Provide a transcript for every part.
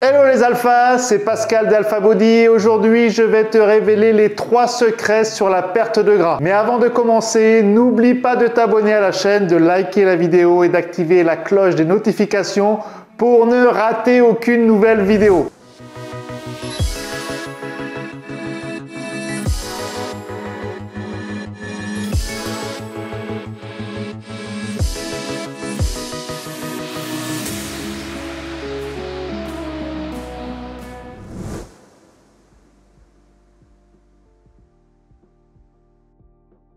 Hello les alphas, c'est Pascal d'Alpha Body et aujourd'hui je vais te révéler les 3 secrets sur la perte de gras. Mais avant de commencer, n'oublie pas de t'abonner à la chaîne, de liker la vidéo et d'activer la cloche des notifications pour ne rater aucune nouvelle vidéo.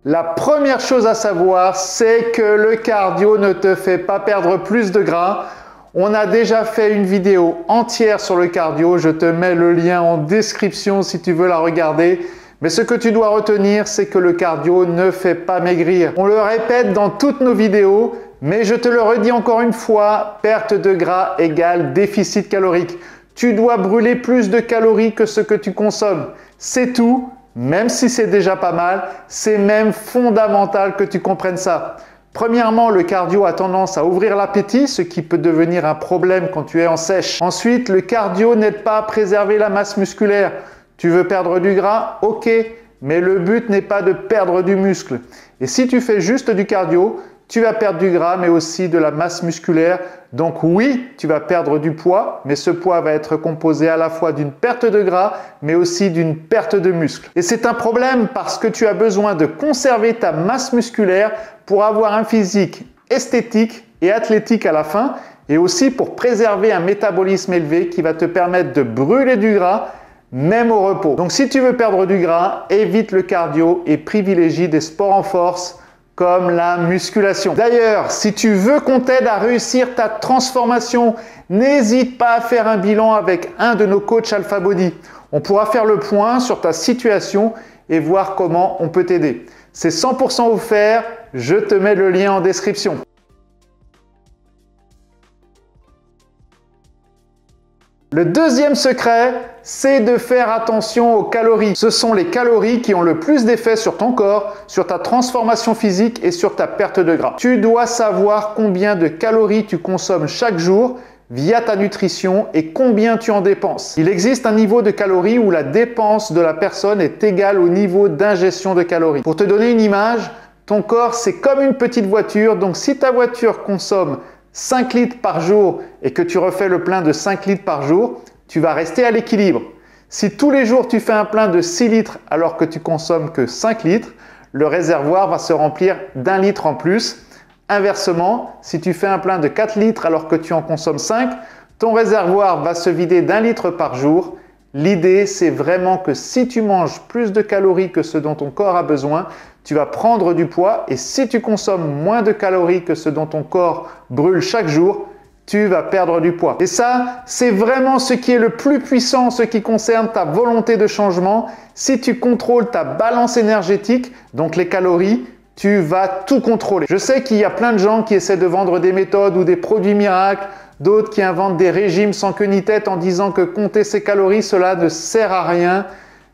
La première chose à savoir, c'est que le cardio ne te fait pas perdre plus de gras. On a déjà fait une vidéo entière sur le cardio, je te mets le lien en description si tu veux la regarder. Mais ce que tu dois retenir, c'est que le cardio ne fait pas maigrir. On le répète dans toutes nos vidéos, mais je te le redis encore une fois, perte de gras égale déficit calorique. Tu dois brûler plus de calories que ce que tu consommes. C'est tout. Même si c'est déjà pas mal, c'est même fondamental que tu comprennes ça. Premièrement, le cardio a tendance à ouvrir l'appétit, ce qui peut devenir un problème quand tu es en sèche. Ensuite, le cardio n'aide pas à préserver la masse musculaire. Tu veux perdre du gras? Ok, mais le but n'est pas de perdre du muscle. Et si tu fais juste du cardio, tu vas perdre du gras, mais aussi de la masse musculaire. Donc oui, tu vas perdre du poids, mais ce poids va être composé à la fois d'une perte de gras, mais aussi d'une perte de muscle. Et c'est un problème parce que tu as besoin de conserver ta masse musculaire pour avoir un physique esthétique et athlétique à la fin, et aussi pour préserver un métabolisme élevé qui va te permettre de brûler du gras, même au repos. Donc si tu veux perdre du gras, évite le cardio et privilégie des sports en force, comme la musculation. D'ailleurs, si tu veux qu'on t'aide à réussir ta transformation, n'hésite pas à faire un bilan avec un de nos coachs Alpha Body. On pourra faire le point sur ta situation et voir comment on peut t'aider. C'est 100% offert, je te mets le lien en description. Le deuxième secret, c'est de faire attention aux calories. Ce sont les calories qui ont le plus d'effet sur ton corps, sur ta transformation physique et sur ta perte de gras. Tu dois savoir combien de calories tu consommes chaque jour via ta nutrition et combien tu en dépenses. Il existe un niveau de calories où la dépense de la personne est égale au niveau d'ingestion de calories. Pour te donner une image, ton corps c'est comme une petite voiture, donc si ta voiture consomme 5 litres par jour et que tu refais le plein de 5 litres par jour, tu vas rester à l'équilibre. Si tous les jours tu fais un plein de 6 litres alors que tu consommes que 5 litres, le réservoir va se remplir d'1 litre en plus. Inversement, si tu fais un plein de 4 litres alors que tu en consommes 5, ton réservoir va se vider d'1 litre par jour. L'idée, c'est vraiment que si tu manges plus de calories que ce dont ton corps a besoin, tu vas prendre du poids et si tu consommes moins de calories que ce dont ton corps brûle chaque jour, tu vas perdre du poids. Et ça, c'est vraiment ce qui est le plus puissant en ce qui concerne ta volonté de changement. Si tu contrôles ta balance énergétique, donc les calories, tu vas tout contrôler. Je sais qu'il y a plein de gens qui essaient de vendre des méthodes ou des produits miracles, d'autres qui inventent des régimes sans queue ni tête en disant que compter ses calories, cela ne sert à rien.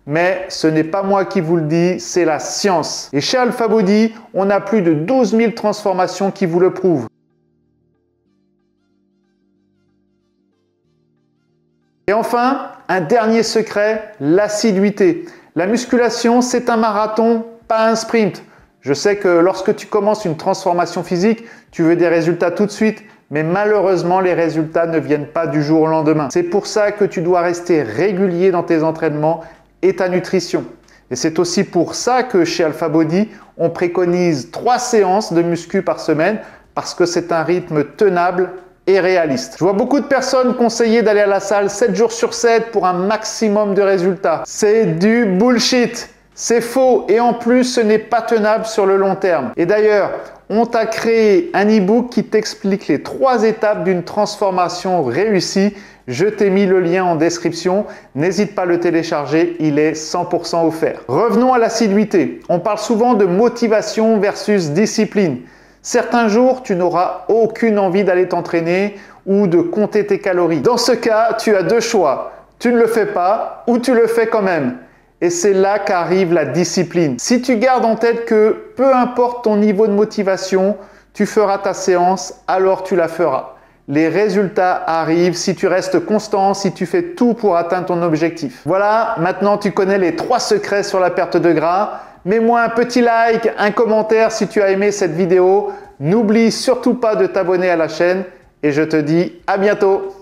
Mais ce n'est pas moi qui vous le dis, c'est la science. Et chez Alpha Body, on a plus de 12 000 transformations qui vous le prouvent. Et enfin, un dernier secret, l'assiduité. La musculation, c'est un marathon, pas un sprint. Je sais que lorsque tu commences une transformation physique, tu veux des résultats tout de suite, mais malheureusement, les résultats ne viennent pas du jour au lendemain. C'est pour ça que tu dois rester régulier dans tes entraînements et ta nutrition. Et c'est aussi pour ça que chez Alpha Body, on préconise 3 séances de muscu par semaine parce que c'est un rythme tenable et réaliste. Je vois beaucoup de personnes conseiller d'aller à la salle 7 jours sur 7 pour un maximum de résultats. C'est du bullshit. C'est faux et en plus, ce n'est pas tenable sur le long terme. Et d'ailleurs, on t'a créé un e-book qui t'explique les 3 étapes d'une transformation réussie. Je t'ai mis le lien en description. N'hésite pas à le télécharger, il est 100% offert. Revenons à l'assiduité. On parle souvent de motivation versus discipline. Certains jours, tu n'auras aucune envie d'aller t'entraîner ou de compter tes calories. Dans ce cas, tu as 2 choix. Tu ne le fais pas ou tu le fais quand même. Et c'est là qu'arrive la discipline. Si tu gardes en tête que peu importe ton niveau de motivation, tu feras ta séance, alors tu la feras. les résultats arrivent si tu restes constant, si tu fais tout pour atteindre ton objectif. Voilà, maintenant tu connais les 3 secrets sur la perte de gras. Mets-moi un petit like, un commentaire si tu as aimé cette vidéo. N'oublie surtout pas de t'abonner à la chaîne et je te dis à bientôt.